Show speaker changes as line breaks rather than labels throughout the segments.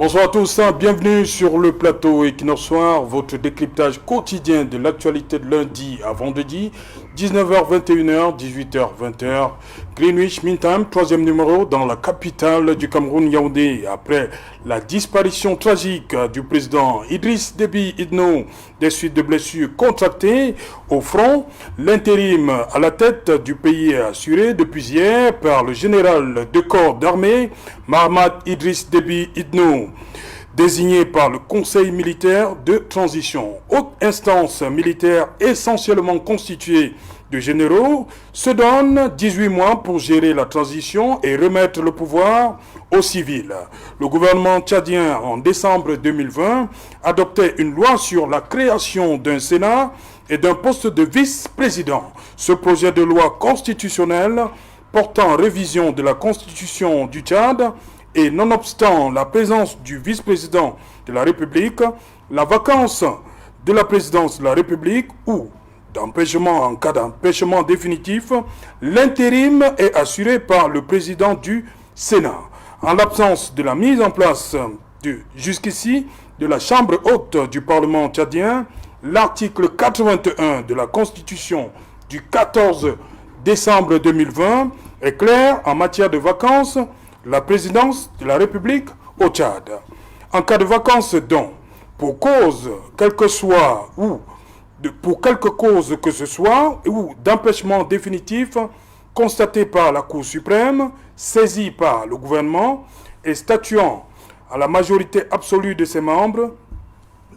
Bonsoir à tous, bienvenue sur le plateau Equinox Soir, votre décryptage quotidien de l'actualité de lundi à vendredi, 19h-21h, 18h-20h, Greenwich Mean Time, troisième numéro dans la capitale du Cameroun, Yaoundé. Après la disparition tragique du président Idriss Déby Itno des suites de blessures contractées au front, l'intérim à la tête du pays est assuré depuis hier par le général de corps d'armée Mahamat Idriss Déby Itno, désigné par le Conseil militaire de transition. Haute instance militaire essentiellement constituée de généraux se donne 18 mois pour gérer la transition et remettre le pouvoir aux civils. Le gouvernement tchadien, en décembre 2020, adoptait une loi sur la création d'un Sénat et d'un poste de vice-président. Ce projet de loi constitutionnelle portant révision de la constitution du Tchad et nonobstant la présence du vice-président de la République, la vacance de la présidence de la République ou d'empêchement en cas d'empêchement définitif, l'intérim est assuré par le président du Sénat. En l'absence de la mise en place jusqu'ici de la Chambre haute du Parlement tchadien, l'article 81 de la Constitution du 14 décembre 2020 est clair en matière de vacances, la présidence de la République au Tchad. En cas de vacances donc, pour cause, quelle que soit, ou pour quelque cause que ce soit, ou d'empêchement définitif constaté par la Cour suprême, saisi par le gouvernement et statuant à la majorité absolue de ses membres,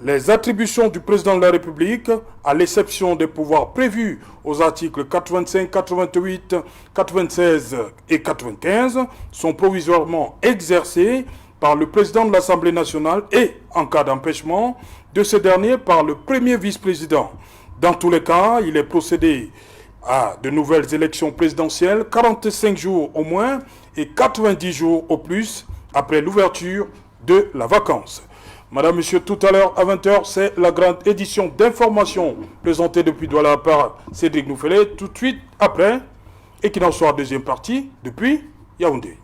les attributions du président de la République, à l'exception des pouvoirs prévus aux articles 85, 88, 96 et 95, sont provisoirement exercées par le président de l'Assemblée nationale et, en cas d'empêchement, de ce dernier par le premier vice-président. Dans tous les cas, il est procédé à de nouvelles élections présidentielles, 45 jours au moins et 90 jours au plus après l'ouverture de la vacance. Madame, Monsieur, tout à l'heure à 20h, c'est la grande édition d'information présentée depuis Douala par Cédric Nouffelé. Tout de suite après, et qu'il en soit deuxième partie, depuis Yaoundé.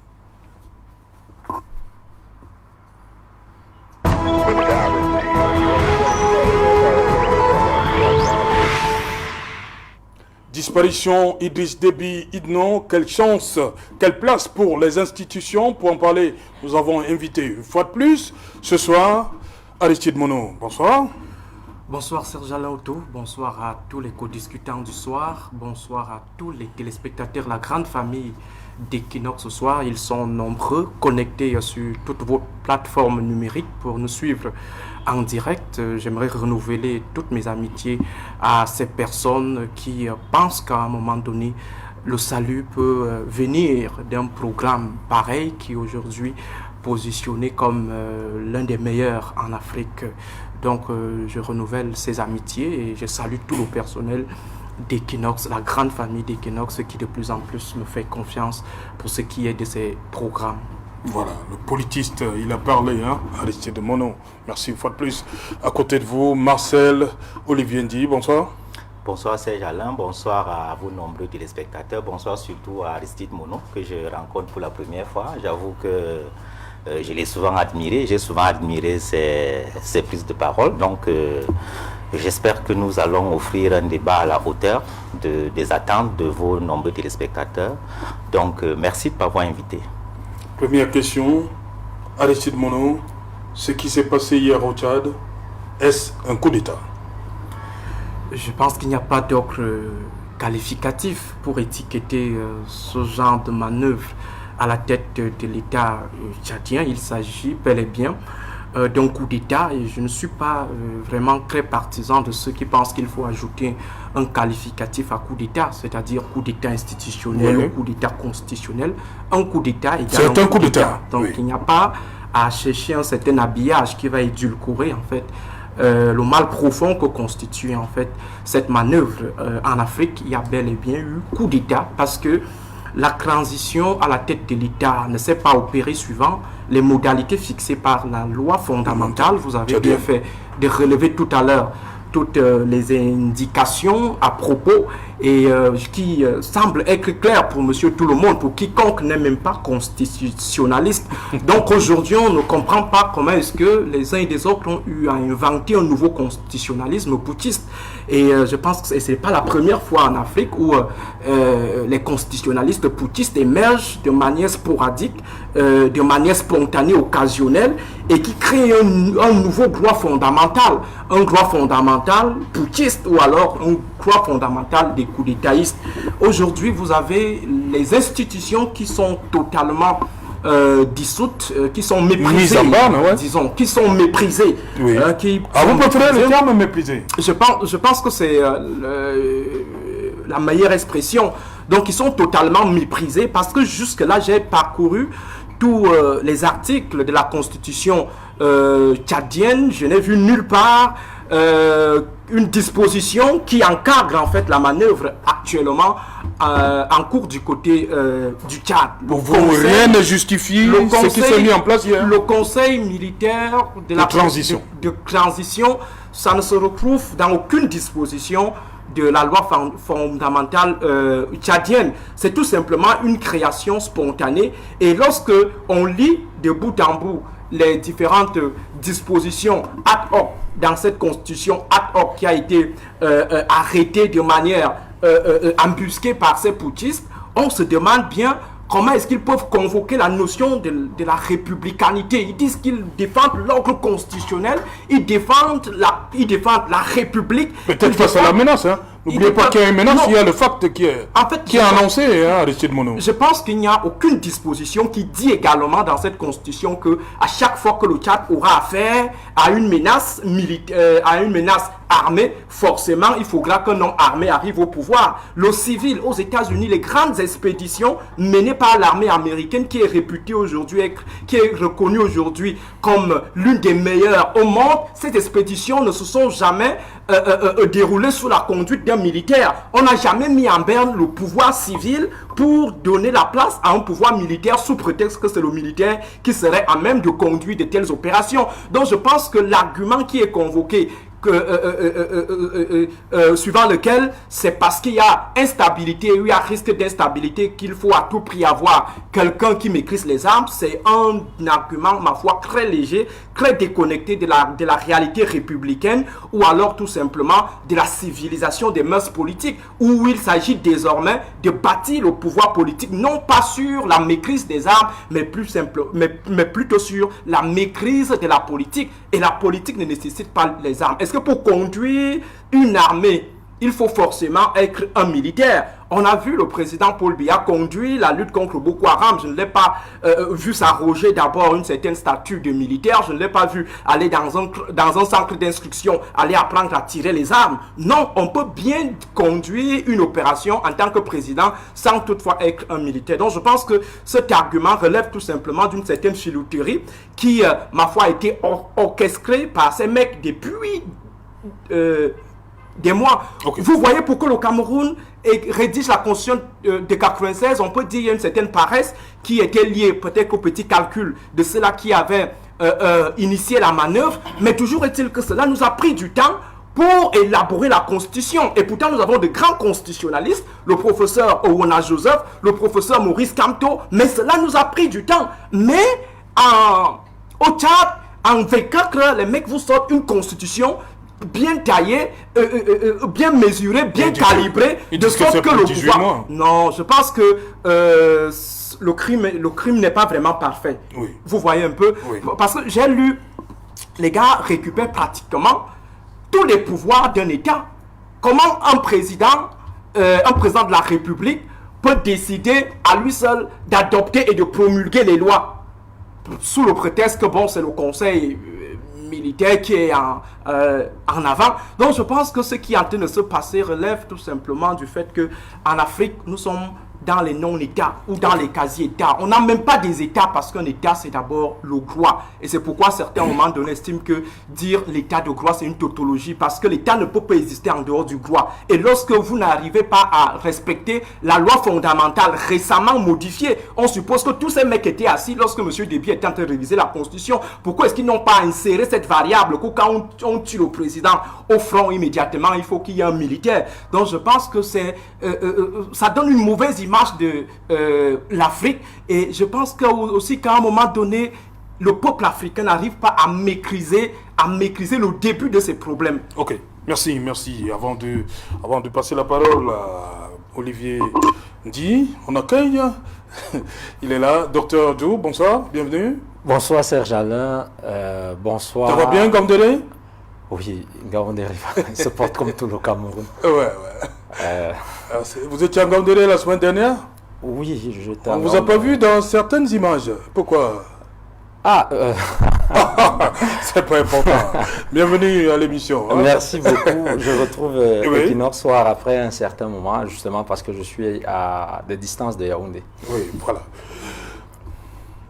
Disparition Idriss Déby Itno, quelle chance, quelle place pour les institutions. Pour en parler, nous avons invité une fois de plus ce soir Aristide Mono. Bonsoir.
Bonsoir Serge Alain Otto, bonsoir à tous les co-discutants du soir, bonsoir à tous les téléspectateurs, la grande famille d'Equinox ce soir. Ils sont nombreux, connectés sur toutes vos plateformes numériques pour nous suivre en direct. J'aimerais renouveler toutes mes amitiés à ces personnes qui pensent qu'à un moment donné, le salut peut venir d'un programme pareil qui est aujourd'hui positionné comme l'un des meilleurs en Afrique. Donc je renouvelle ces amitiés et je salue tout le personnel d'Equinox, la grande famille d'Equinox qui de plus en plus me fait confiance pour ce qui est de ces programmes.
Voilà, le politiste, il a parlé, Aristide Mono. Merci une fois de plus. À côté de vous, Marcel Olivier Ndi, bonsoir.
Bonsoir Serge Alain, bonsoir à vos nombreux téléspectateurs, bonsoir surtout à Aristide Mono que je rencontre pour la première fois. J'avoue que je l'ai souvent admiré, j'ai souvent admiré ses prises de parole. Donc j'espère que nous allons offrir un débat à la hauteur des attentes de vos nombreux téléspectateurs. Donc merci de m'avoir invité.
Première question, Aristide Mono, ce qui s'est passé hier au Tchad, est-ce un coup d'État?
Je pense qu'il n'y a pas d'autre qualificatif pour étiqueter ce genre de manœuvre à la tête de l'État tchadien. Il s'agit bel et bien d'un coup d'État et je ne suis pas vraiment très partisan de ceux qui pensent qu'il faut ajouter un qualificatif à coup d'État, c'est-à-dire coup d'État institutionnel, oui, ou coup d'État constitutionnel. Un coup d'État égale un coup d'État. Donc oui, il n'y a pas à chercher un certain habillage qui va édulcorer en fait le mal profond que constitue en fait cette manœuvre. En Afrique, il y a bel et bien eu coup d'État parce que la transition à la tête de l'État ne s'est pas opérée suivant les modalités fixées par la loi fondamentale. Vous avez bien fait de relever tout à l'heure toutes les indications à propos et qui semble être clair pour monsieur tout le monde, pour quiconque n'est même pas constitutionnaliste. Donc aujourd'hui, on ne comprend pas comment est-ce que les uns et les autres ont eu à inventer un nouveau constitutionnalisme putschiste. Et je pense que ce n'est pas la première fois en Afrique où les constitutionnalistes putschistes émergent de manière sporadique, de manière spontanée, occasionnelle, et qui créent un nouveau droit fondamental, un droit fondamental putschiste ou alors un droit fondamental des coups d'étatistes. Aujourd'hui, vous avez les institutions qui sont totalement dissoutes, qui sont méprisées, disons, qui sont méprisées.
Oui. Vous préférez le terme méprisé?
Je pense que c'est la meilleure expression. Donc, ils sont totalement méprisés parce que jusque-là, j'ai parcouru tous les articles de la Constitution tchadienne. Je n'ai vu nulle part une disposition qui encadre en fait la manœuvre actuellement en cours du côté du Tchad.
Pour vous, rien ne justifie ce qui s'est mis en place hier.
Le Conseil militaire de transition, ça ne se retrouve dans aucune disposition de la loi fondamentale tchadienne. C'est tout simplement une création spontanée. Et lorsque on lit de bout en bout les différentes dispositions ad hoc dans cette constitution ad hoc qui a été arrêtée de manière embusquée par ces putschistes, on se demande bien comment est-ce qu'ils peuvent convoquer la notion de la républicanité. Ils disent qu'ils défendent l'ordre constitutionnel, ils défendent la République.
Peut-être face à la menace, hein. N'oubliez pas qu'il y a une menace, il y a le fait qui est annoncé, hein, Aristide Mono.
Je pense qu'il n'y a aucune disposition qui dit également dans cette constitution que à chaque fois que le Tchad aura affaire à une menace militaire, à une menace armée, forcément il faudra qu'un homme armé arrive au pouvoir. Le civil aux États-Unis, les grandes expéditions menées par l'armée américaine qui est réputée aujourd'hui, qui est reconnue aujourd'hui comme l'une des meilleures au monde, ces expéditions ne se sont jamais déroulées sous la conduite d'un militaire. On n'a jamais mis en berne le pouvoir civil pour donner la place à un pouvoir militaire sous prétexte que c'est le militaire qui serait à même de conduire de telles opérations. Donc je pense que l'argument qui est convoqué, suivant lequel c'est parce qu'il y a instabilité, il y a risque d'instabilité qu'il faut à tout prix avoir quelqu'un qui maîtrise les armes, c'est un argument, ma foi, très léger, très déconnecté de la réalité républicaine, ou alors tout simplement de la civilisation des mœurs politiques, où il s'agit désormais de bâtir le pouvoir politique non pas sur la maîtrise des armes, mais plutôt sur la maîtrise de la politique. Et la politique ne nécessite pas les armes. Est-ce que pour conduire une armée, il faut forcément être un militaire? On a vu le président Paul Biya conduire la lutte contre Boko Haram. Je ne l'ai pas vu s'arroger d'abord une certaine statue de militaire. Je ne l'ai pas vu aller dans un centre d'instruction, aller apprendre à tirer les armes. Non, on peut bien conduire une opération en tant que président sans toutefois être un militaire. Donc je pense que cet argument relève tout simplement d'une certaine filouterie qui, ma foi, a été orchestrée par ces mecs depuis des mois. Okay. Vous voyez pourquoi le Cameroun rédige la constitution de 96, on peut dire qu'il y a une certaine paresse qui était liée peut-être au petit calcul de ceux-là qui avaient initié la manœuvre, mais toujours est-il que cela nous a pris du temps pour élaborer la constitution. Et pourtant, nous avons de grands constitutionnalistes, le professeur Owona Joseph, le professeur Maurice Kamto, mais cela nous a pris du temps. Mais au Tchad, en 24 heures, les mecs vous sortent une constitution bien taillé, bien mesuré, bien calibré, de sorte que le pouvoir... Non, je pense que le crime n'est pas vraiment parfait.
Oui.
Vous voyez un peu.
Oui.
Parce que j'ai lu, les gars récupèrent pratiquement tous les pouvoirs d'un État. Comment un président de la République peut décider à lui seul d'adopter et de promulguer les lois sous le prétexte que bon, c'est le Conseil militaire qui est en avant. Donc je pense que ce qui est en train de se passer relève tout simplement du fait que en Afrique, nous sommes dans les non-États ou dans les quasi-États. On n'a même pas des États parce qu'un État, c'est d'abord le droit. Et c'est pourquoi certains, à un moment donné, estiment que dire l'État de droit, c'est une tautologie parce que l'État ne peut pas exister en dehors du droit. Et lorsque vous n'arrivez pas à respecter la loi fondamentale récemment modifiée, on suppose que tous ces mecs étaient assis lorsque M. Déby était en train de réviser la Constitution. Pourquoi est-ce qu'ils n'ont pas inséré cette variable que quand on tue le président au front immédiatement, il faut qu'il y ait un militaire? Donc je pense que ça donne une mauvaise image de l'Afrique, et je pense que aussi qu'à un moment donné le peuple africain n'arrive pas à maîtriser le début de ces problèmes.
Ok, merci. Avant de passer la parole à Olivier Ndi, on accueille, il est là, Docteur Djou, bonsoir, bienvenue.
Bonsoir Serge Alain, bonsoir.
Ça va bien, Gamdele?
Oui, Gamdele se porte comme tout le Cameroun.
Ouais. Vous étiez à Gamdele la semaine dernière?
Oui, je
On ne vous a pas vu dans certaines images. Pourquoi? C'est pas important. Bienvenue à l'émission. Hein?
Merci beaucoup. Je retrouve Equinox Soir après un certain moment, justement parce que je suis à des distances de Yaoundé.
Oui, voilà.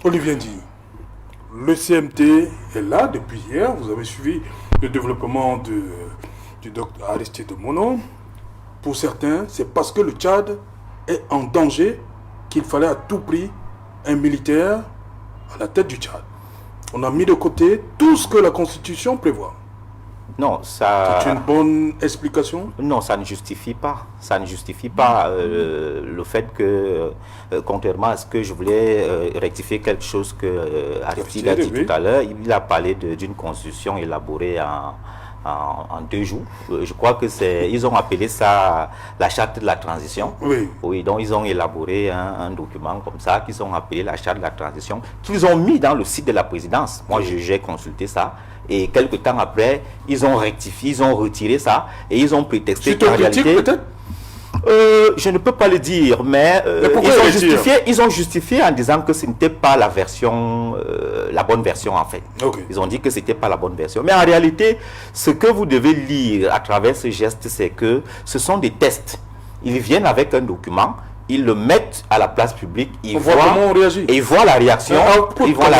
Olivier Ndi, le CMT est là depuis hier. Vous avez suivi le développement du docteur Aristide Mono. Pour certains, c'est parce que le Tchad est en danger qu'il fallait à tout prix un militaire à la tête du Tchad. On a mis de côté tout ce que la Constitution prévoit.
Non, ça...
C'est une bonne explication?
Non, ça ne justifie pas. Ça ne justifie pas le fait que, contrairement à ce que je voulais rectifier quelque chose que Aristide a dit tout à l'heure, il a parlé d'une constitution élaborée en 2 jours. Je crois que ils ont appelé ça la charte de la transition. Oui, donc ils ont élaboré un document comme ça qu'ils ont appelé la charte de la transition, qu'ils ont mis dans le site de la présidence. Moi, j'ai consulté ça. Et quelques temps après, ils ont rectifié, ils ont retiré ça et ils ont prétexté qu'en réalité...
peut-être?
Je ne peux pas le dire, mais ils ont justifié en disant que ce n'était pas la version, la bonne version en fait.
Okay.
Ils ont dit que ce n'était pas la bonne version. Mais en réalité, ce que vous devez lire à travers ce geste, c'est que ce sont des tests. Ils viennent avec un document, ils le mettent à la place publique, ils voient
comment on réagit.
Et ils voient la réaction, ils voient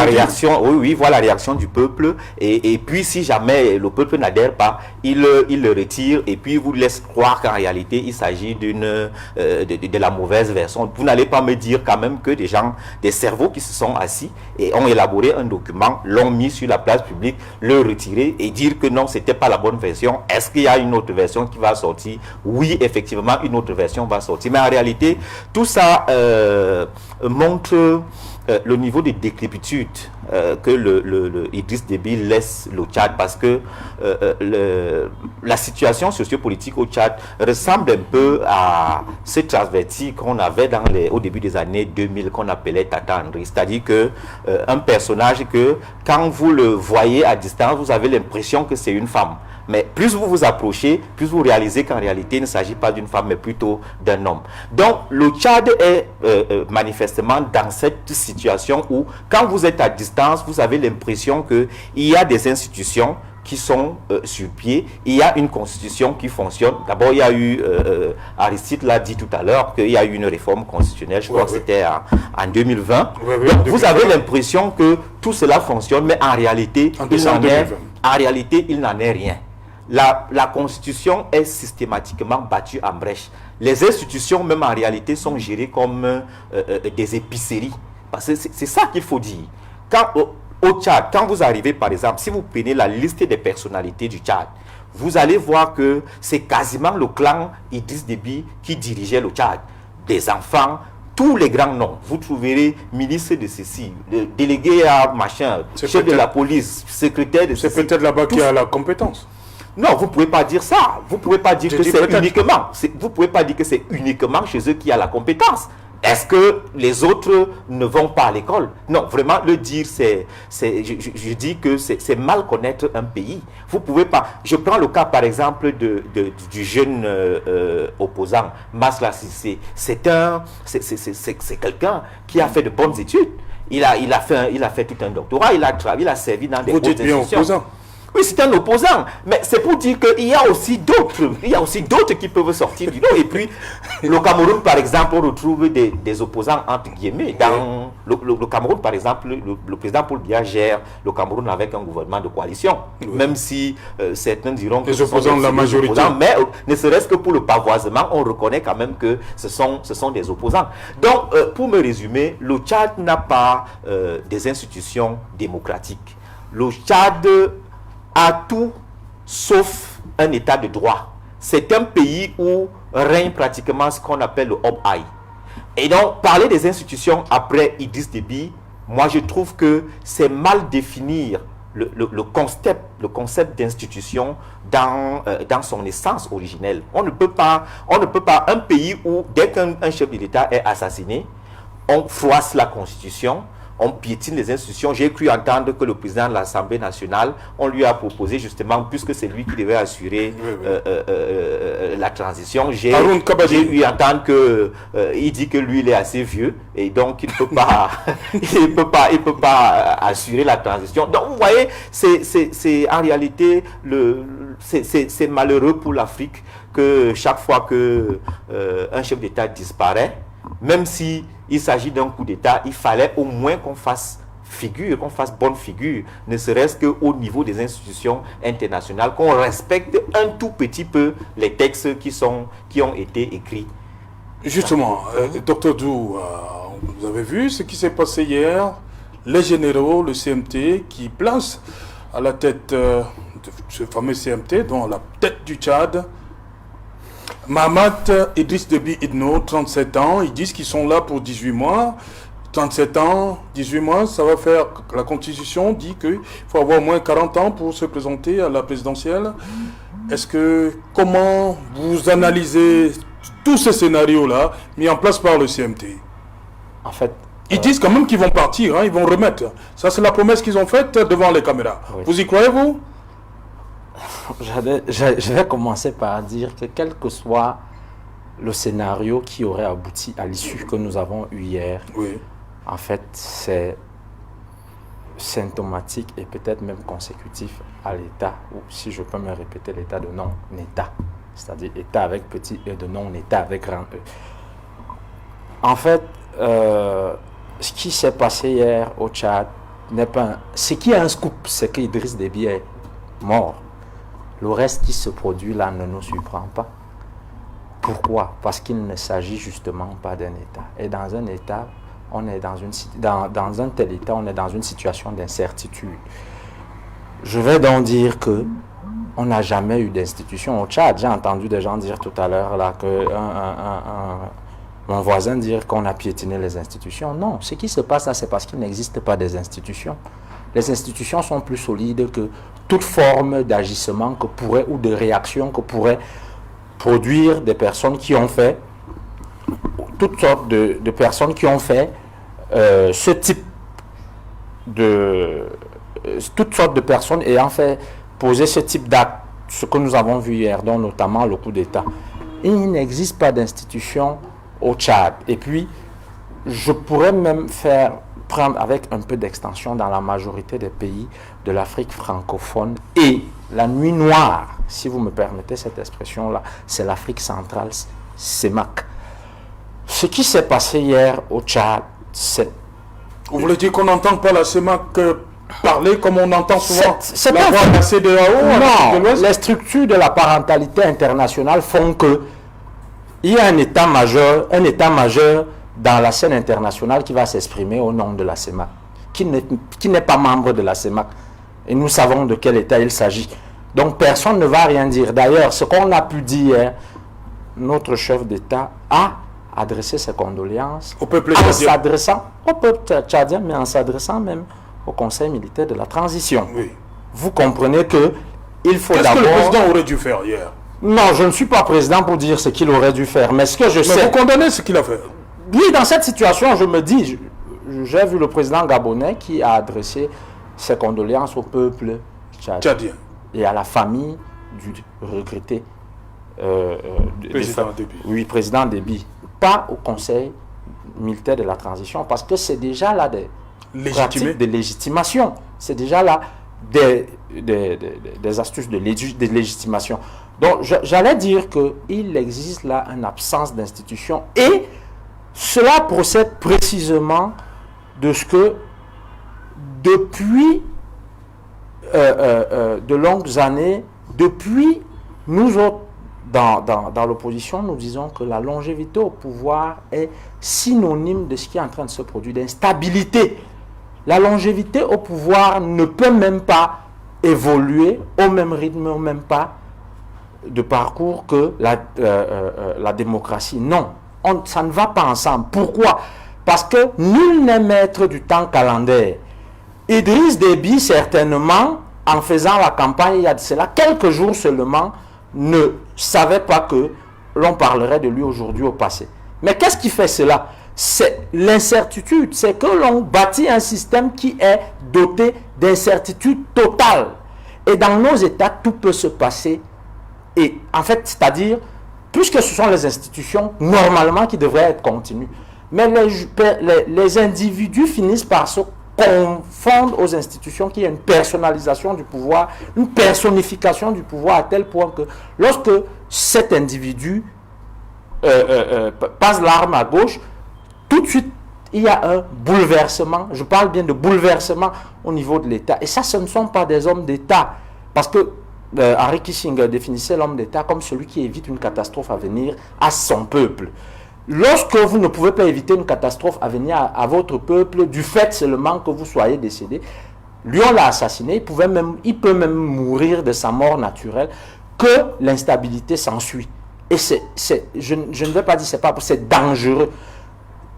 la réaction du peuple, et puis si jamais le peuple n'adhère pas, ils le retirent et puis ils vous laissent croire qu'en réalité il s'agit de la mauvaise version. Vous n'allez pas me dire quand même que des gens, des cerveaux qui se sont assis et ont élaboré un document, l'ont mis sur la place publique, le retirer et dire que non, c'était pas la bonne version. Est-ce qu'il y a une autre version qui va sortir? Oui, effectivement, une autre version va sortir, mais en réalité tout ça montre le niveau de décrépitude que le Idriss Déby laisse le Tchad, parce que la situation sociopolitique au Tchad ressemble un peu à ce transverti qu'on avait au début des années 2000 qu'on appelait Tata Henry, c'est-à-dire que un personnage que quand vous le voyez à distance, vous avez l'impression que c'est une femme. Mais plus vous vous approchez, plus vous réalisez qu'en réalité, il ne s'agit pas d'une femme, mais plutôt d'un homme. Donc, le Tchad est manifestement dans cette situation où, quand vous êtes à distance, vous avez l'impression qu'il y a des institutions qui sont sur pied, il y a une constitution qui fonctionne. D'abord, il y a eu, Aristide l'a dit tout à l'heure, qu'il y a eu une réforme constitutionnelle, je crois que c'était en 2020. Donc, vous avez l'impression que tout cela fonctionne, mais en réalité, il n'en est rien. La Constitution est systématiquement battue en brèche. Les institutions, même en réalité, sont gérées comme des épiceries. Parce que c'est ça qu'il faut dire. Au Tchad, quand vous arrivez, par exemple, si vous prenez la liste des personnalités du Tchad, vous allez voir que c'est quasiment le clan Idriss Déby qui dirigeait le Tchad. Des enfants, tous les grands noms. Vous trouverez ministre de ceci, délégué à machin, chef de la police, secrétaire de ceci.
C'est peut-être là-bas qui a la compétence.
Non, vous ne pouvez pas dire ça. Vous ne pouvez pas dire que c'est uniquement. Vous pouvez pas dire que c'est uniquement chez eux qui a la compétence. Est-ce que les autres ne vont pas à l'école? Non, vraiment, le dire, je dis que c'est mal connaître un pays. Vous pouvez pas. Je prends le cas, par exemple, du jeune opposant, Masla Cissé. C'est quelqu'un qui a fait de bonnes études. Il a fait tout un doctorat, il a servi dans des hautes institutions. Oui, c'est un opposant, mais c'est pour dire qu'il y a aussi d'autres qui peuvent sortir du lot. Et puis, le Cameroun, par exemple, on retrouve des opposants entre guillemets. Dans le Cameroun, par exemple, le président Paul Biya gère le Cameroun avec un gouvernement de coalition. Oui. Même si certains diront que
les opposants de la majorité.
Mais ne serait-ce que pour le pavoisement, on reconnaît quand même que ce sont des opposants. Donc, pour me résumer, le Tchad n'a pas des institutions démocratiques. Le Tchad a tout sauf un état de droit. C'est un pays où règne pratiquement ce qu'on appelle le Ob-Aï. Et donc, parler des institutions après Idriss Déby, moi je trouve que c'est mal définir le concept d'institution dans son essence originelle. On ne peut pas, un pays où dès qu'un chef de l'État est assassiné, on froisse la Constitution, on piétine les institutions. J'ai cru entendre que le président de l'Assemblée nationale, on lui a proposé justement, puisque c'est lui qui devait assurer la transition, j'ai eu entendre qu'il dit que lui, il est assez vieux et donc il ne peut pas, il peut pas assurer la transition. Donc vous voyez, c'est en réalité, c'est malheureux pour l'Afrique que chaque fois que un chef d'État disparaît, même si il s'agit d'un coup d'État, il fallait au moins qu'on fasse bonne figure, ne serait-ce qu'au niveau des institutions internationales, qu'on respecte un tout petit peu les textes qui ont été écrits.
Justement, Dr Dou, vous avez vu ce qui s'est passé hier, les généraux, le CMT, qui place à la tête de ce fameux CMT, dont la tête du Tchad, Mahamat Idriss Déby Itno, 37 ans, ils disent qu'ils sont là pour 18 mois. 37 ans, 18 mois, ça va faire... La Constitution dit qu'il faut avoir au moins 40 ans pour se présenter à la présidentielle. Comment vous analysez tous ces scénarios-là mis en place par le CMT?
En fait...
Ils disent quand même qu'ils vont partir, hein, ils vont remettre. Ça, c'est la promesse qu'ils ont faite devant les caméras. Oui. Vous y croyez, vous?
Je vais commencer par dire que quel que soit le scénario qui aurait abouti à l'issue que nous avons eue hier,
oui.
En fait, c'est symptomatique et peut-être même consécutif à l'état, ou si je peux me répéter, l'état de non-état. C'est-à-dire état avec petit e de non-état avec grand e. En fait, ce qui s'est passé hier au Tchad n'est pas... Ce qui est un scoop, c'est qu'Idriss Déby est mort. Le reste qui se produit là ne nous surprend pas. Pourquoi? Parce qu'il ne s'agit justement pas d'un État. Et dans un État, on est dans un tel État, on est dans une situation d'incertitude. Je vais donc dire que on n'a jamais eu d'institution au Tchad. J'ai entendu des gens dire tout à l'heure là que mon voisin dire qu'on a piétiné les institutions. Non, ce qui se passe là, c'est parce qu'il n'existe pas des institutions. Les institutions sont plus solides que toute forme d'agissement que pourrait, ou de réaction que pourraient produire des personnes qui ont fait, toutes sortes de personnes qui ont fait ce type de... toutes sortes de personnes ayant fait poser ce type d'acte, ce que nous avons vu hier, dont notamment le coup d'État. Il n'existe pas d'institution au Tchad. Et puis, je pourrais même prendre avec un peu d'extension dans la majorité des pays de l'Afrique francophone. Et la nuit noire, si vous me permettez cette expression-là, c'est l'Afrique centrale, CEMAC. Ce qui s'est passé hier au Tchad, c'est...
Vous voulez dire qu'on n'entend pas la CEMAC parler comme on entend souvent
la voix
de la CEDEAO?
Non, les structures de la parentalité internationale font que il y a un état majeur dans la scène internationale qui va s'exprimer au nom de la CEMAC, qui n'est pas membre de la CEMAC. Et nous savons de quel état il s'agit. Donc personne ne va rien dire. D'ailleurs, ce qu'on a pu dire, notre chef d'État a adressé ses condoléances
au peuple
en s'adressant au peuple tchadien, mais en s'adressant même au Conseil militaire de la transition.
Oui.
Vous comprenez que il faut d'abord...
Qu'est-ce que le président aurait dû faire hier?
Non, je ne suis pas président pour dire ce qu'il aurait dû faire, mais ce que je sais...
Mais vous condamnez ce qu'il a fait?
Oui, dans cette situation, je me dis, j'ai vu le président gabonais qui a adressé ses condoléances au peuple tchadien et à la famille du regretté
président Déby.
Oui, président Déby. Pas au Conseil militaire de la transition, parce que c'est déjà là des pratiques de légitimation. C'est déjà là des astuces de légitimation. Donc, j'allais dire qu'il existe là une absence d'institution et cela procède précisément de ce que, depuis de longues années, depuis nous autres, dans l'opposition, nous disons que la longévité au pouvoir est synonyme de ce qui est en train de se produire, d'instabilité. La longévité au pouvoir ne peut même pas évoluer au même rythme, au même pas de parcours que la démocratie. Non, ça ne va pas ensemble. Pourquoi? Parce que nul n'est maître du temps calendaire. Idriss Déby, certainement, en faisant la campagne il y a de cela quelques jours seulement, ne savait pas que l'on parlerait de lui aujourd'hui au passé. Mais qu'est-ce qui fait cela? C'est l'incertitude. C'est que l'on bâtit un système qui est doté d'incertitude totale. Et dans nos États, tout peut se passer. Et en fait, c'est-à-dire, puisque ce sont les institutions, normalement, qui devraient être continues. Mais les individus finissent par se confondre aux institutions, qui est une personnalisation du pouvoir, une personnification du pouvoir à tel point que lorsque cet individu passe l'arme à gauche, tout de suite, il y a un bouleversement. Je parle bien de bouleversement au niveau de l'État. Et ça, ce ne sont pas des hommes d'État. Parce que Henry Kissinger définissait l'homme d'État comme celui qui évite une catastrophe à venir à son peuple. Lorsque vous ne pouvez pas éviter une catastrophe à venir à votre peuple, du fait seulement que vous soyez décédé, lui on l'a assassiné, il peut même mourir de sa mort naturelle, que l'instabilité s'ensuit. Et je ne veux pas dire c'est dangereux.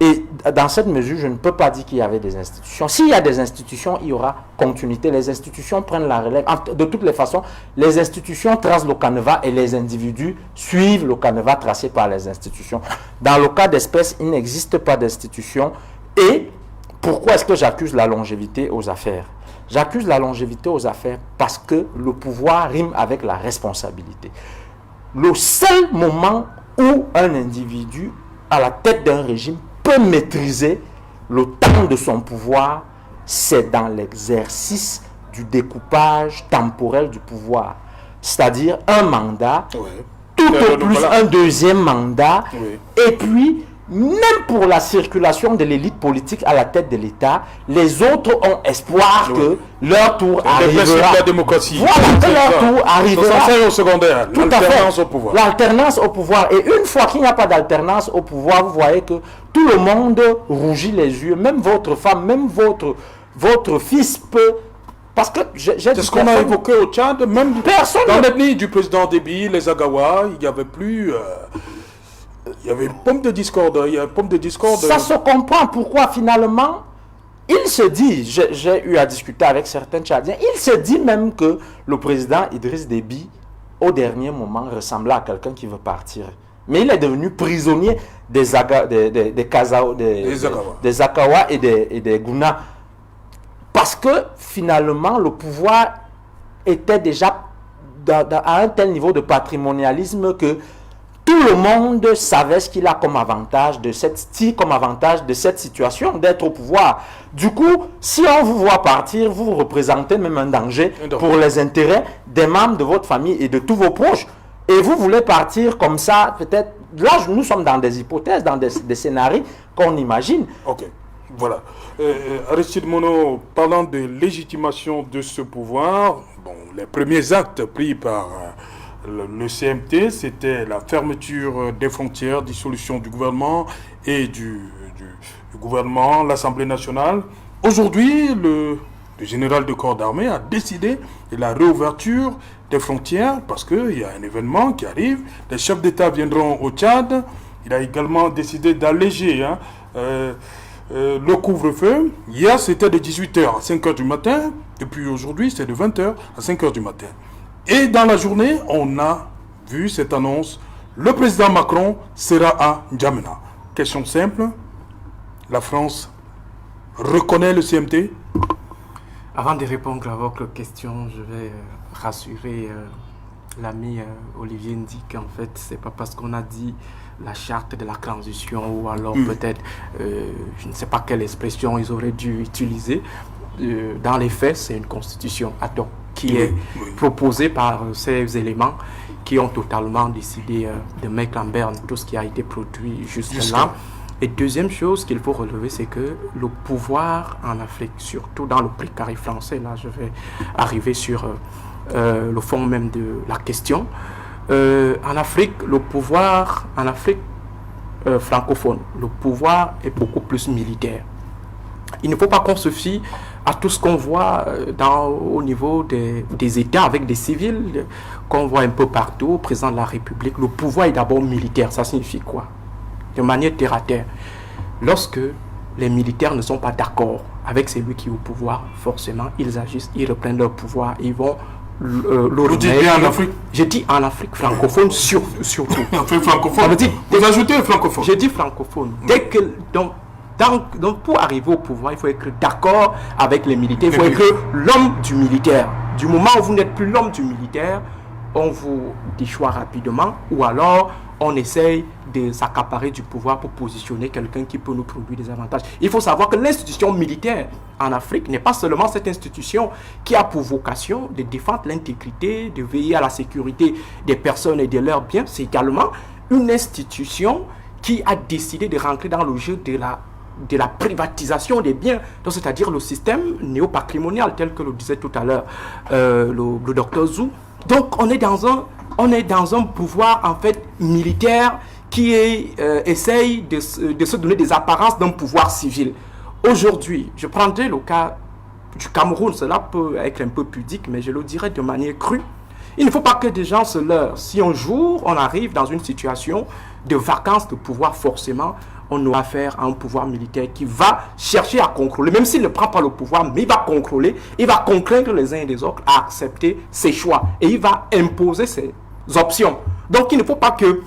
Et dans cette mesure, je ne peux pas dire qu'il y avait des institutions. S'il y a des institutions, il y aura continuité. Les institutions prennent la relève. De toutes les façons, les institutions tracent le canevas et les individus suivent le canevas tracé par les institutions. Dans le cas d'espèce, il n'existe pas d'institution. Et pourquoi est-ce que j'accuse la longévité aux affaires? J'accuse la longévité aux affaires parce que le pouvoir rime avec la responsabilité. Le seul moment où un individu à la tête d'un régime peut maîtriser le temps de son pouvoir, c'est dans l'exercice du découpage temporel du pouvoir. C'est-à-dire un mandat, tout au plus un deuxième mandat, et puis même pour la circulation de l'élite politique à la tête de l'État, les autres ont espoir que leur tour arrivera.
La démocratie.
Voilà, que leur tour arrivera.
C'est au secondaire, l'alternance au pouvoir.
L'alternance au pouvoir. Et une fois qu'il n'y a pas d'alternance au pouvoir, vous voyez que tout le monde rougit les yeux. Même votre femme, même votre fils peut... Parce que
c'est ce qu'on a évoqué au Tchad, même dans l'ethnie du président Déby, les Agawa, il n'y avait plus... il y avait une pomme de discorde.
Ça se comprend pourquoi finalement, il se dit, j'ai eu à discuter avec certains Tchadiens, il se dit même que le président Idriss Déby, au dernier moment, ressemblait à quelqu'un qui veut partir. Mais il est devenu prisonnier des Akawa et des Gouna. Parce que finalement, le pouvoir était déjà à un tel niveau de patrimonialisme que tout le monde savait ce qu'il a comme avantage de cette situation d'être au pouvoir. Du coup, si on vous voit partir, vous représentez même un danger pour les intérêts des membres de votre famille et de tous vos proches. Et vous voulez partir comme ça, peut-être... Là, nous sommes dans des hypothèses, dans des scénarios qu'on imagine.
Ok, voilà. Aristide Mono, parlant de légitimation de ce pouvoir, les premiers actes pris par... le CMT, c'était la fermeture des frontières, dissolution du gouvernement et du gouvernement, l'Assemblée nationale. Aujourd'hui, le général de corps d'armée a décidé de la réouverture des frontières parce qu'il y a un événement qui arrive. Les chefs d'État viendront au Tchad. Il a également décidé d'alléger le couvre-feu. Hier, c'était de 18h à 5h du matin. Depuis aujourd'hui, c'est de 20h à 5h du matin. Et dans la journée, on a vu cette annonce. Le président Macron sera à N'Djamena. Question simple. La France reconnaît le CMT?
Avant de répondre à votre question, je vais rassurer l'ami Olivier Ndi qu'en fait, c'est pas parce qu'on a dit la charte de la transition ou alors peut-être, je ne sais pas quelle expression ils auraient dû utiliser, dans les faits, c'est une constitution qui est proposée par ces éléments qui ont totalement décidé de mettre en berne tout ce qui a été produit jusque-là. Et deuxième chose qu'il faut relever, c'est que le pouvoir en Afrique, surtout dans le précaré français, là je vais arriver sur le fond même de la question, en Afrique, le pouvoir en Afrique francophone, le pouvoir est beaucoup plus militaire. Il ne faut pas qu'on se fie à tout ce qu'on voit au niveau des États avec des civils, qu'on voit un peu partout, au président de la République. Le pouvoir est d'abord militaire. Ça signifie quoi? De manière terre à terre. Lorsque les militaires ne sont pas d'accord avec celui qui est au pouvoir, forcément, ils agissent, ils reprennent leur pouvoir, ils vont
Vous dites bien en Afrique?
J'ai dit en Afrique francophone surtout.
En Afrique francophone. Vous ajoutez francophone.
J'ai dit francophone. Dès que donc pour arriver au pouvoir, il faut être d'accord avec les militaires. Il faut être l'homme du militaire. Du moment où vous n'êtes plus l'homme du militaire, on vous déchoit rapidement, ou alors on essaye de s'accaparer du pouvoir pour positionner quelqu'un qui peut nous produire des avantages. Il faut savoir que l'institution militaire en Afrique n'est pas seulement cette institution qui a pour vocation de défendre l'intégrité, de veiller à la sécurité des personnes et de leurs biens. C'est également une institution qui a décidé de rentrer dans le jeu de la privatisation des biens, c'est-à-dire le système néo-patrimonial tel que le disait tout à l'heure le docteur Zou. Donc on est dans un pouvoir en fait militaire qui essaye de se donner des apparences d'un pouvoir civil. Aujourd'hui, je prendrai le cas du Cameroun, cela peut être un peu pudique, mais je le dirais de manière crue. Il ne faut pas que des gens se leurrent. Si un jour on arrive dans une situation de vacance de pouvoir, forcément, on aura affaire à un pouvoir militaire qui va chercher à contrôler, même s'il ne prend pas le pouvoir, mais il va contrôler, il va contraindre les uns et les autres à accepter ses choix et il va imposer ses options. Donc il ne faut pas que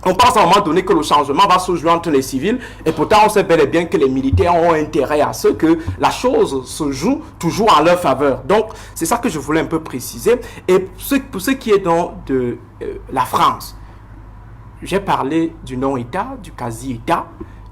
on pense à un moment donné que le changement va se jouer entre les civils, et pourtant on sait bel et bien que les militaires ont intérêt à ce que la chose se joue toujours en leur faveur. Donc c'est ça que je voulais un peu préciser. Et pour ce qui est donc de la France, j'ai parlé du non-État, du quasi-État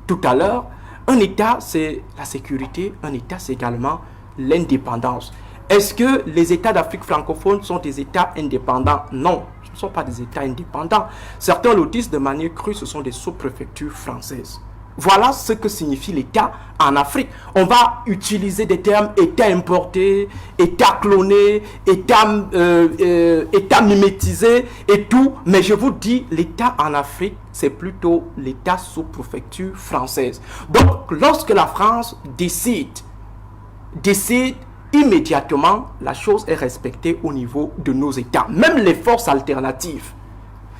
tout à l'heure. Un État, c'est la sécurité. Un État, c'est également l'indépendance. Est-ce que les États d'Afrique francophone sont des États indépendants? Non, ce ne sont pas des États indépendants. Certains le disent de manière crue, ce sont des sous-préfectures françaises. Voilà ce que signifie l'État en Afrique. On va utiliser des termes État importé, État cloné, État mimétisé et tout. Mais je vous dis, l'État en Afrique, c'est plutôt l'État sous préfecture française. Donc, lorsque la France décide, immédiatement, la chose est respectée au niveau de nos États. Même les forces alternatives.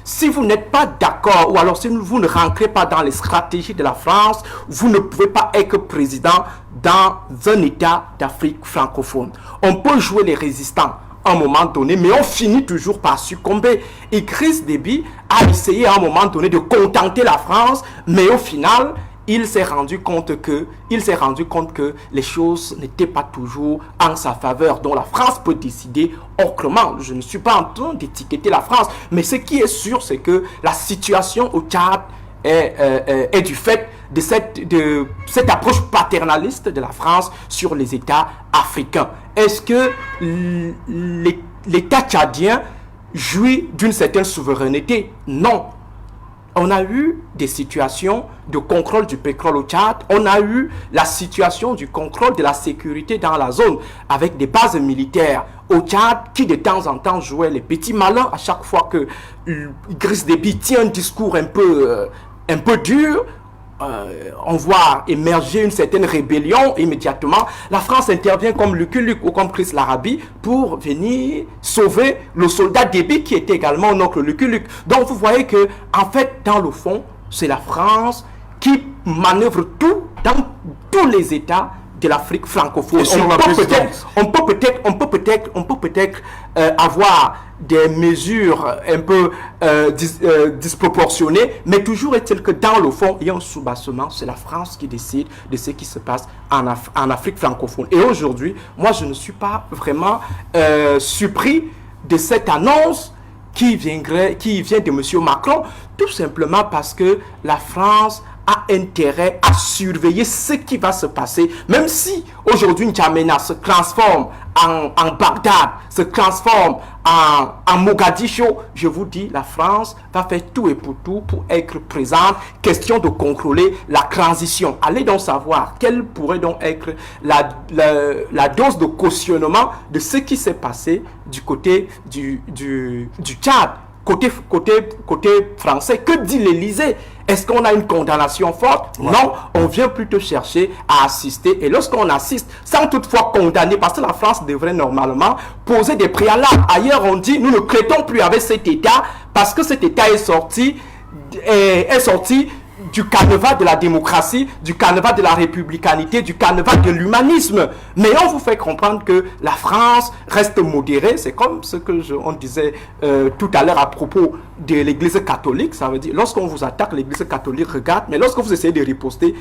Si vous n'êtes pas d'accord, ou alors si vous ne rentrez pas dans les stratégies de la France, vous ne pouvez pas être président dans un État d'Afrique francophone. On peut jouer les résistants à un moment donné, mais on finit toujours par succomber. Idriss Déby a essayé à un moment donné de contenter la France, mais au final, il s'est rendu compte que les choses n'étaient pas toujours en sa faveur. Donc la France peut décider autrement. Je ne suis pas en train d'étiqueter la France, mais ce qui est sûr, c'est que la situation au Tchad est du fait de cette approche paternaliste de la France sur les États africains. Est-ce que l'État tchadien jouit d'une certaine souveraineté? Non. On a eu des situations de contrôle du pétrole au Tchad. On a eu la situation du contrôle de la sécurité dans la zone avec des bases militaires au Tchad qui de temps en temps jouaient les petits malins à chaque fois que Idriss Déby tient un discours un peu dur. On voit émerger une certaine rébellion. Immédiatement, la France intervient comme Lucky Luke ou comme Chris Larabi pour venir sauver le soldat Déby qui était également notre Lucky Luke. Donc vous voyez que en fait, dans le fond, c'est la France qui manœuvre tout dans tous les États de l'Afrique francophone. On peut peut-être avoir des mesures un peu disproportionnées, mais toujours est-il que dans le fond, il y a un soubassement. C'est la France qui décide de ce qui se passe en Afrique francophone. Et aujourd'hui, moi, je ne suis pas vraiment surpris de cette annonce qui vient de M. Macron, tout simplement parce que la France a intérêt à surveiller ce qui va se passer, même si aujourd'hui N'Djamena se transforme en Bagdad, se transforme en Mogadiscio. Je vous dis, la France va faire tout et pour tout pour être présente. Question de contrôler la transition. Allez donc savoir quelle pourrait donc être la dose de cautionnement de ce qui s'est passé du côté du Tchad. Côté français, que dit l'Élysée? Est-ce qu'on a une condamnation forte? Ouais. Non, on vient plutôt chercher à assister. Et lorsqu'on assiste, sans toutefois condamner, parce que la France devrait normalement poser des préalables. Ailleurs, on dit, nous ne traitons plus avec cet État, parce que cet État est sorti du canevas de la démocratie, du canevas de la républicanité, du canevas de l'humanisme. Mais on vous fait comprendre que la France reste modérée. C'est comme ce que on disait tout à l'heure à propos de l'Église catholique. Ça veut dire, lorsqu'on vous attaque, l'Église catholique regarde. Mais lorsque vous essayez de riposter,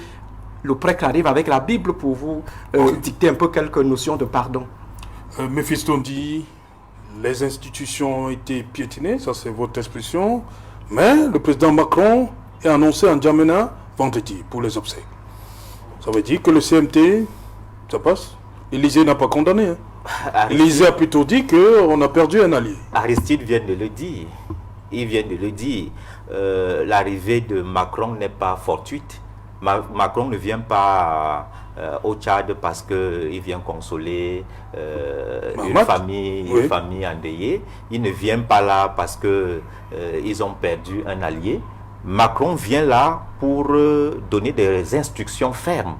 le prêtre arrive avec la Bible pour vous dicter un peu quelques notions de pardon.
Méphiston dit, les institutions ont été piétinées, ça c'est votre expression. Mais le président Macron est annoncé en N'Djamena vendredi pour les obsèques. Ça veut dire que le CMT, ça passe. L'Élysée n'a pas condamné. L'Élysée a plutôt dit qu'on a perdu un allié.
Aristide vient de le dire. Il vient de le dire. L'arrivée de Macron n'est pas fortuite. Macron ne vient pas au Tchad parce qu'il vient consoler une famille endeuillée. Il ne vient pas là parce qu'ils ont perdu un allié. Macron vient là pour donner des instructions fermes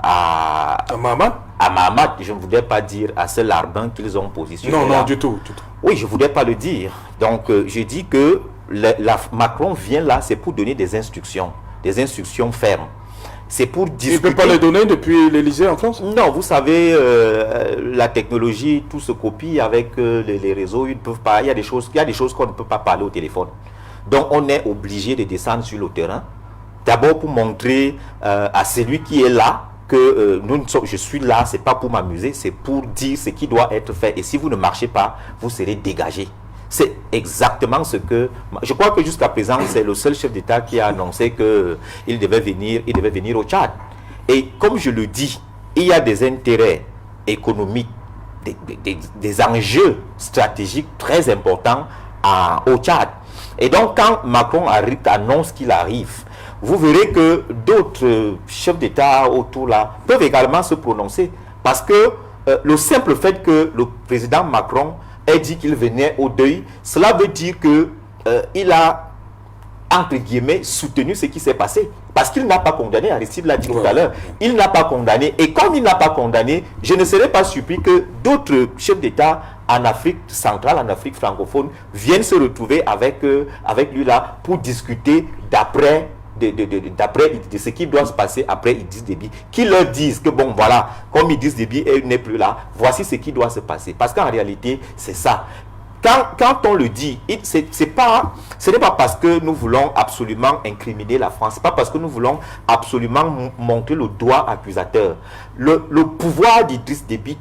à Mahamat. Je ne voudrais pas dire à ce larbin qu'ils ont positionné.
Non, du tout.
Oui, je ne voudrais pas le dire. Donc, je dis que Macron vient là, c'est pour donner des instructions fermes. C'est pour discuter.
Il ne peut pas les donner depuis l'Élysée en France?
Non, vous savez, la technologie, tout se copie avec les réseaux. Ils ne peuvent pas. Il y a des choses qu'on ne peut pas parler au téléphone. Donc, on est obligé de descendre sur le terrain. D'abord pour montrer à celui qui est là que je suis là, c'est pas pour m'amuser, c'est pour dire ce qui doit être fait. Et si vous ne marchez pas, vous serez dégagé. C'est exactement ce que... Je crois que jusqu'à présent, c'est le seul chef d'État qui a annoncé qu'il devait venir au Tchad. Et comme je le dis, il y a des intérêts économiques, des enjeux stratégiques très importants au Tchad. Et donc, quand Macron annonce qu'il arrive, vous verrez que d'autres chefs d'État autour là peuvent également se prononcer. Parce que le simple fait que le président Macron ait dit qu'il venait au deuil, cela veut dire qu'il a, entre guillemets, soutenu ce qui s'est passé. Parce qu'il n'a pas condamné, Aristide l'a dit tout à l'heure, il n'a pas condamné. Et comme il n'a pas condamné, je ne serais pas surpris que d'autres chefs d'État en Afrique centrale, en Afrique francophone, viennent se retrouver avec lui là pour discuter d'après de ce qui doit se passer après Idriss Déby, qui leur disent que bon voilà, comme Idriss Déby n'est plus là, voici ce qui doit se passer. Parce qu'en réalité, c'est ça. Quand on le dit, ce n'est pas parce que nous voulons absolument incriminer la France, ce n'est pas parce que nous voulons absolument montrer le doigt accusateur. Le pouvoir d'Idriss Déby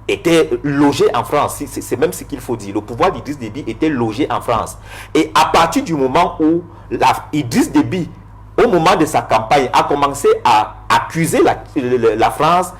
était logé en France, c'est même ce qu'il faut dire. Le pouvoir d'Idriss Déby était logé en France. Et à partir du moment où Idriss Déby, au moment de sa campagne, a commencé à accuser la France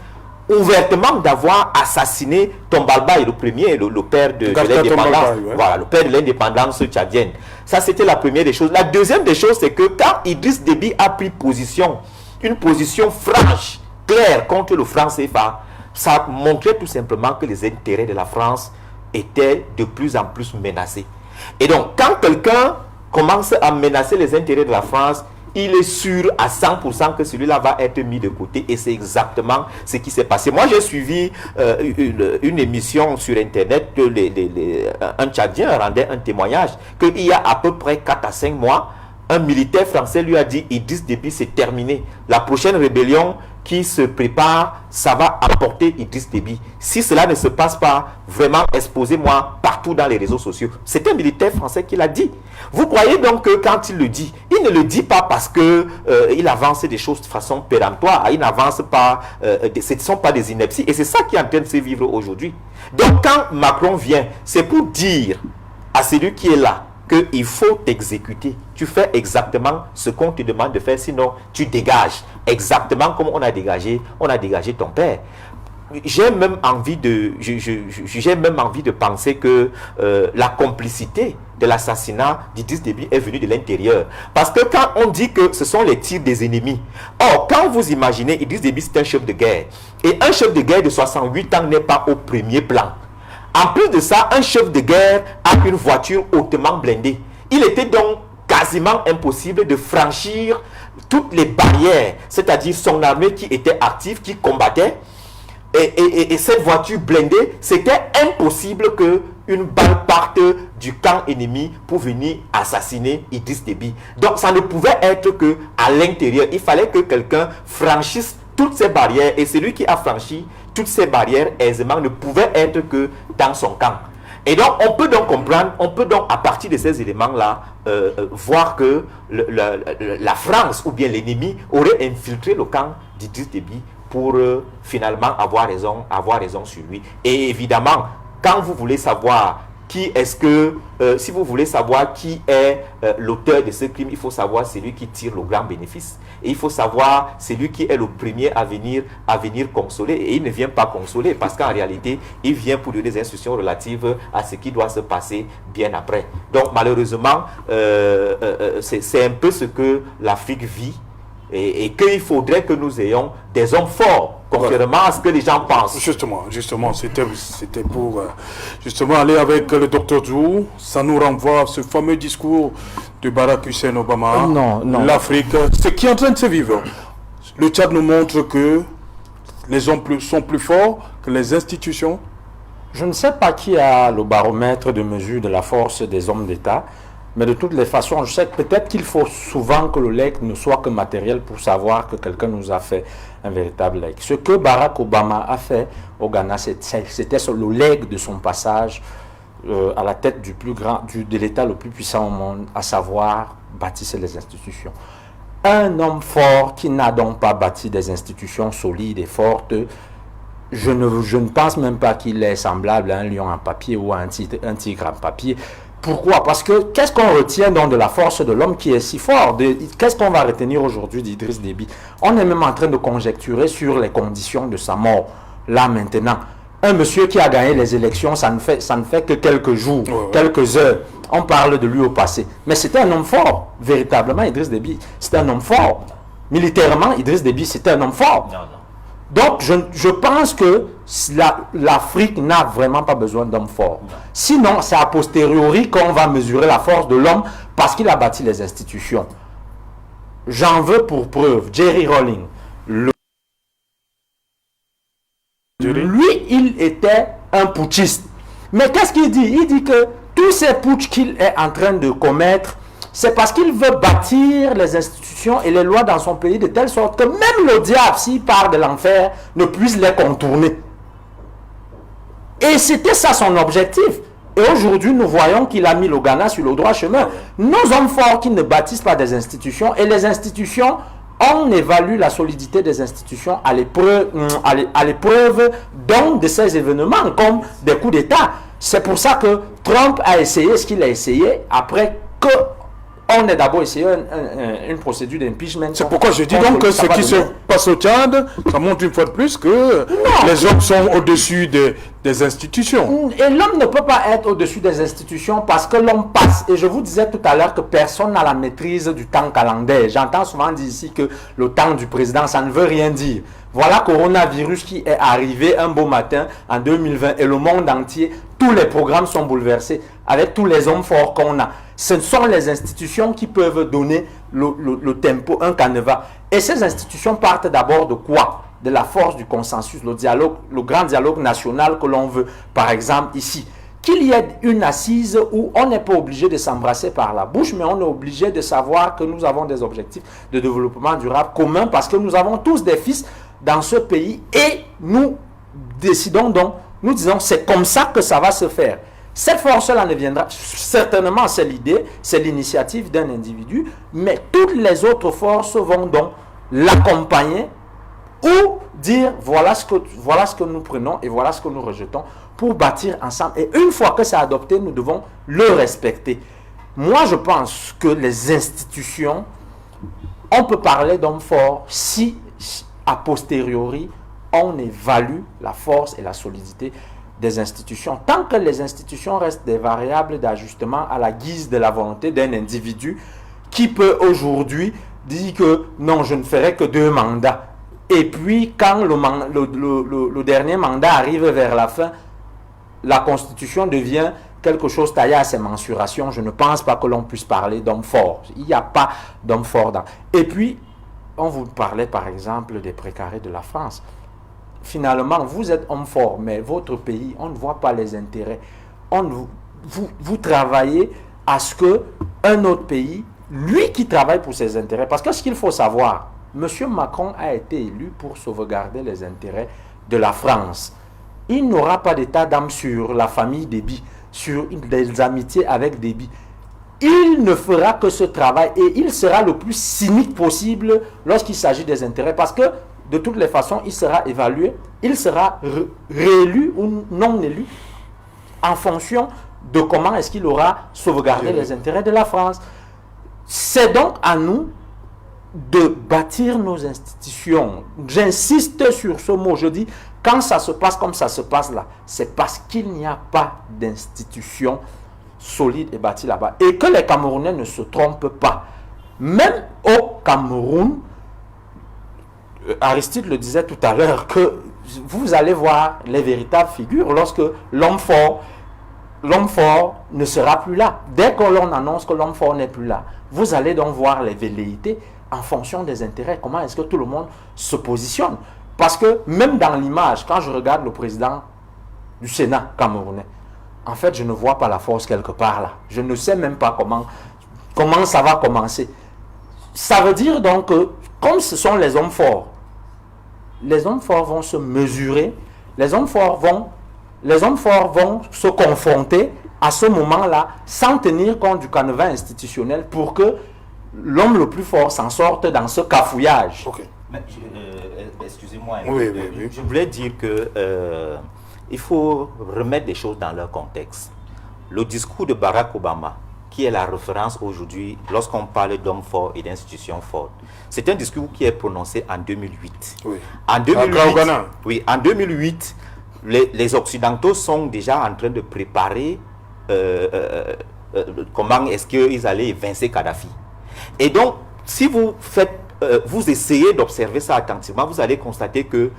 ouvertement d'avoir assassiné Tombalbaye, le premier, le père de l'indépendance. Ouais. Voilà, le père de l'indépendance tchadienne. Ça, c'était la première des choses. La deuxième des choses, c'est que quand Idriss Déby a pris position, une position franche, claire contre le franc CFA, ça montrait tout simplement que les intérêts de la France étaient de plus en plus menacés. Et donc, quand quelqu'un commence à menacer les intérêts de la France, il est sûr à 100% que celui-là va être mis de côté. Et c'est exactement ce qui s'est passé. Moi, j'ai suivi une émission sur Internet que un Tchadien rendait un témoignage qu'il y a à peu près 4 à 5 mois, un militaire français lui a dit « Idriss Déby, c'est terminé. La prochaine rébellion qui se prépare, ça va apporter Idriss Déby. Si cela ne se passe pas, vraiment exposez-moi partout dans les réseaux sociaux. » C'est un militaire français qui l'a dit. Vous croyez donc que quand il le dit, il ne le dit pas parce qu'il avance des choses de façon péremptoire. Il n'avance pas, ce ne sont pas des inepties. Et c'est ça qui est en train de se vivre aujourd'hui. Donc quand Macron vient, c'est pour dire à celui qui est là qu'il faut exécuter, tu fais exactement ce qu'on te demande de faire, sinon tu dégages. Exactement comme on a dégagé ton père. J'ai même envie de penser que la complicité de l'assassinat d'Idriss Déby est venue de l'intérieur. Parce que quand on dit que ce sont les tirs des ennemis, or quand vous imaginez, Idriss Déby c'est un chef de guerre. Et un chef de guerre de 68 ans n'est pas au premier plan. En plus de ça, un chef de guerre a une voiture hautement blindée. Il était donc quasiment impossible de franchir toutes les barrières, c'est-à-dire son armée qui était active, qui combattait. Et cette voiture blindée, c'était impossible qu'une balle parte du camp ennemi pour venir assassiner Idriss Déby. Donc ça ne pouvait être qu'à l'intérieur. Il fallait que quelqu'un franchisse toutes ces barrières. Et celui qui a franchi toutes ces barrières aisément ne pouvait être que dans son camp. Et donc on peut donc comprendre, on peut donc à partir de ces éléments-là voir que la France ou bien l'ennemi aurait infiltré le camp d'Idriss Déby pour finalement avoir raison sur lui. Et évidemment, quand vous voulez savoir si vous voulez savoir qui est l'auteur de ce crime, il faut savoir celui qui tire le grand bénéfice. Et il faut savoir celui qui est le premier à venir consoler. Et il ne vient pas consoler parce qu'en réalité, il vient pour donner des instructions relatives à ce qui doit se passer bien après. Donc malheureusement, c'est un peu ce que l'Afrique vit. Et qu'il faudrait que nous ayons des hommes forts, contrairement à ce que les gens pensent.
Justement, c'était pour justement aller avec le docteur Zhou. Ça nous renvoie à ce fameux discours de Barack Hussein Obama.
Non.
L'Afrique, ce qui est en train de se vivre. Le Tchad nous montre que les hommes sont plus forts que les institutions.
Je ne sais pas qui a le baromètre de mesure de la force des hommes d'État. Mais de toutes les façons, je sais que peut-être qu'il faut souvent que le legs ne soit que matériel pour savoir que quelqu'un nous a fait un véritable legs. Ce que Barack Obama a fait au Ghana, c'était le legs de son passage à la tête de l'État le plus puissant au monde, à savoir bâtir les institutions. Un homme fort qui n'a donc pas bâti des institutions solides et fortes, je ne pense même pas qu'il est semblable à un lion en papier ou à un tigre en papier. Pourquoi? Parce que qu'est-ce qu'on retient donc de la force de l'homme qui est si fort? Qu'est-ce qu'on va retenir aujourd'hui d'Idriss Déby? On est même en train de conjecturer sur les conditions de sa mort. Là maintenant, un monsieur qui a gagné les élections, ça ne fait que quelques jours, quelques heures. On parle de lui au passé. Mais c'était un homme fort, véritablement, Idriss Déby. C'était un homme fort. Militairement, Idriss Déby, c'était un homme fort. Non. Donc, je pense que l'Afrique n'a vraiment pas besoin d'hommes forts. Sinon, c'est a posteriori qu'on va mesurer la force de l'homme parce qu'il a bâti les institutions. J'en veux pour preuve Jerry Rawlings. Lui, il était un putschiste. Mais qu'est-ce qu'il dit? Il dit que tous ces putschs qu'il est en train de commettre, c'est parce qu'il veut bâtir les institutions et les lois dans son pays de telle sorte que même le diable, s'il part de l'enfer, ne puisse les contourner. Et c'était ça son objectif. Et aujourd'hui, nous voyons qu'il a mis le Ghana sur le droit chemin. Nos hommes forts qui ne bâtissent pas des institutions, et les institutions, on évalue la solidité des institutions à l'épreuve donc de ces événements, comme des coups d'État. C'est pour ça que Trump a essayé ce qu'il a essayé après que on a d'abord essayé une procédure d'impeachment.
C'est pourquoi je dis donc que ce qui se passe au Tchad, ça montre une fois de plus que les hommes sont au-dessus des institutions.
Et l'homme ne peut pas être au-dessus des institutions parce que l'homme passe. Et je vous disais tout à l'heure que personne n'a la maîtrise du temps calendaire. J'entends souvent dire ici que le temps du président, ça ne veut rien dire. Voilà coronavirus qui est arrivé un beau matin en 2020 et le monde entier, tous les programmes sont bouleversés avec tous les hommes forts qu'on a. Ce sont les institutions qui peuvent donner le tempo, un canevas. Et ces institutions partent d'abord de quoi? De la force du consensus, le dialogue, le grand dialogue national que l'on veut. Par exemple ici, qu'il y ait une assise où on n'est pas obligé de s'embrasser par la bouche, mais on est obligé de savoir que nous avons des objectifs de développement durable communs parce que nous avons tous des fils dans ce pays et nous décidons donc, nous disons c'est comme ça que ça va se faire. Cette force-là ne viendra, certainement c'est l'idée, c'est l'initiative d'un individu, mais toutes les autres forces vont donc l'accompagner ou dire voilà ce que nous prenons et voilà ce que nous rejetons pour bâtir ensemble. Et une fois que c'est adopté, nous devons le respecter. Moi, je pense que les institutions, on peut parler d'hommes forts si, a posteriori, on évalue la force et la solidité des institutions. Tant que les institutions restent des variables d'ajustement à la guise de la volonté d'un individu qui peut aujourd'hui dire que non, je ne ferai que 2 mandats. Et puis, quand le dernier mandat arrive vers la fin, la Constitution devient quelque chose taillé à ses mensurations. Je ne pense pas que l'on puisse parler d'homme fort. Il n'y a pas d'homme fort dans. Et puis, on vous parlait par exemple des précarés de la France. Finalement, vous êtes homme fort, mais votre pays, on ne voit pas les intérêts. Vous travaillez à ce qu'un autre pays, lui qui travaille pour ses intérêts, parce que ce qu'il faut savoir, M. Macron a été élu pour sauvegarder les intérêts de la France. Il n'aura pas d'état d'âme sur la famille Déby, sur des amitiés avec Déby. Il ne fera que ce travail et il sera le plus cynique possible lorsqu'il s'agit des intérêts, parce que de toutes les façons, il sera évalué, il sera réélu ou non élu en fonction de comment est-ce qu'il aura sauvegardé les intérêts de la France. C'est donc à nous de bâtir nos institutions. J'insiste sur ce mot, je dis, quand ça se passe comme ça se passe là, c'est parce qu'il n'y a pas d'institution solide et bâtie là-bas. Et que les Camerounais ne se trompent pas. Même au Cameroun, Aristide le disait tout à l'heure, que vous allez voir les véritables figures lorsque l'homme fort ne sera plus là. Dès que l'on annonce que l'homme fort n'est plus là, vous allez donc voir les velléités en fonction des intérêts. Comment est-ce que tout le monde se positionne? Parce que même dans l'image, quand je regarde le président du Sénat camerounais, en fait, je ne vois pas la force quelque part là. Je ne sais même pas comment ça va commencer. Ça veut dire donc que, comme ce sont les hommes forts vont se mesurer, les hommes forts vont se confronter à ce moment-là sans tenir compte du canevas institutionnel pour que l'homme le plus fort s'en sorte dans ce cafouillage.
Okay.
Excusez-moi,
oui.
Je voulais dire que il faut remettre les choses dans leur contexte. Le discours de Barack Obama, qui est la référence aujourd'hui lorsqu'on parle d'hommes forts et d'institutions fortes, c'est un discours qui est prononcé en 2008.
Oui.
En 2008, les Occidentaux sont déjà en train de préparer comment est-ce qu'ils allaient évincer Kadhafi. Et donc, si vous essayez d'observer ça attentivement, vous allez constater que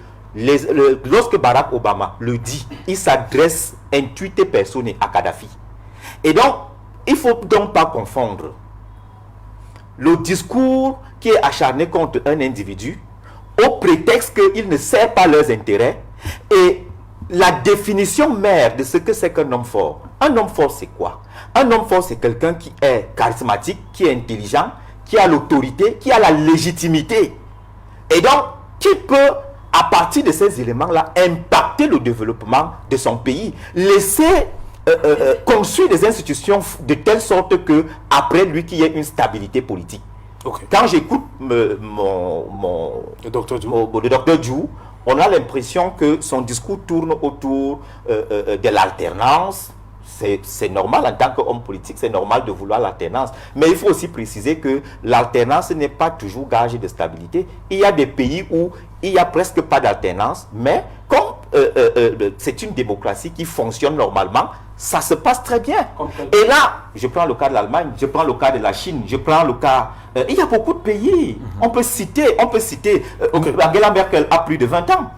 lorsque Barack Obama le dit, il s'adresse intuité personne à Kadhafi. Et donc, il ne faut donc pas confondre le discours qui est acharné contre un individu au prétexte qu'il ne sert pas leurs intérêts et la définition mère de ce que c'est qu'un homme fort. Un homme fort, c'est quoi? Un homme fort, c'est quelqu'un qui est charismatique, qui est intelligent, qui a l'autorité, qui a la légitimité. Et donc, qui peut, à partir de ces éléments-là, impacter le développement de son pays, laisser construire des institutions de telle sorte que après lui qu'il y ait une stabilité politique.
Okay.
Quand j'écoute le docteur Djou, on a l'impression que son discours tourne autour de l'alternance. C'est normal en tant qu'homme politique, c'est normal de vouloir l'alternance. Mais il faut aussi préciser que l'alternance n'est pas toujours gage de stabilité. Il y a des pays où il n'y a presque pas d'alternance, mais comme c'est une démocratie qui fonctionne normalement, ça se passe très bien. Et là, je prends le cas de l'Allemagne, je prends le cas de la Chine, je prends le cas... il y a beaucoup de pays. On peut citer Angela Merkel a plus de 20 ans.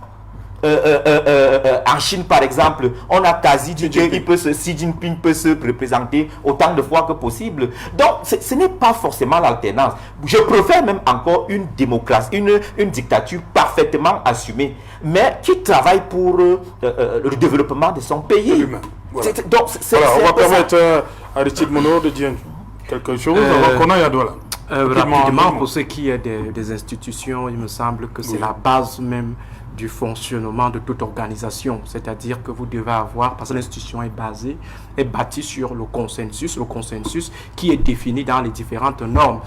En Chine, par exemple, on a quasi dit que Xi Jinping peut se représenter autant de fois que possible. Donc, ce n'est pas forcément l'alternance. Je préfère même encore une démocratie, une dictature parfaitement assumée, mais qui travaille pour le développement de son pays.
Voilà. On va permettre à Aristide Mono de dire quelque chose avant qu'on aille à Douala.
Rapidement, pour ce qui est des institutions, il me semble que c'est la base même du fonctionnement de toute organisation. C'est-à-dire que vous devez avoir, parce que l'institution est bâtie sur le consensus qui est défini dans les différentes normes.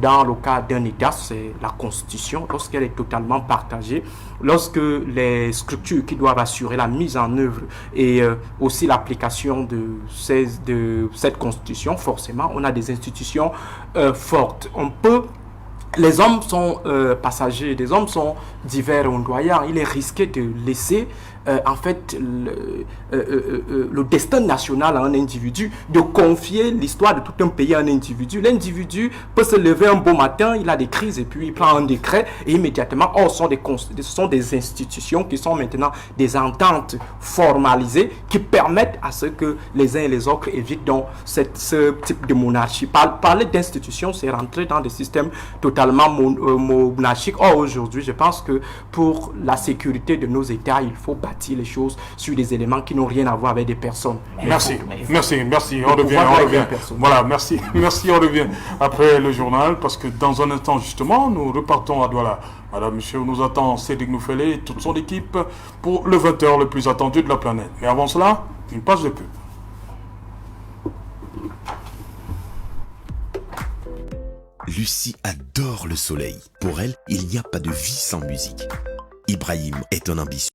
Dans le cas d'un État, c'est la Constitution, lorsqu'elle est totalement partagée, lorsque les structures qui doivent assurer la mise en œuvre et aussi l'application de cette Constitution, forcément, on a des institutions fortes. Les hommes sont passagers, les hommes sont divers et ondoyants. Il est risqué de laisser en fait le destin national à un individu, de confier l'histoire de tout un pays à un individu. L'individu peut se lever un beau matin, il a des crises et puis il prend un décret et immédiatement, ce sont des institutions qui sont maintenant des ententes formalisées qui permettent à ce que les uns et les autres évitent donc ce type de monarchie. Parler d'institutions, c'est rentrer dans des systèmes totalement monarchiques. Or, aujourd'hui, je pense que pour la sécurité de nos États, il faut bâtir les choses sur des éléments qui n'ont rien à voir avec des personnes.
Merci. On revient. Voilà, merci, on revient après le journal parce que dans un instant, justement, nous repartons à Douala. Madame, monsieur, nous attend Cédric Noufélé et toute son équipe pour le 20h le plus attendu de la planète. Mais avant cela, une page de pub.
Lucie adore le soleil. Pour elle, il n'y a pas de vie sans musique. Ibrahim est un ambitieux.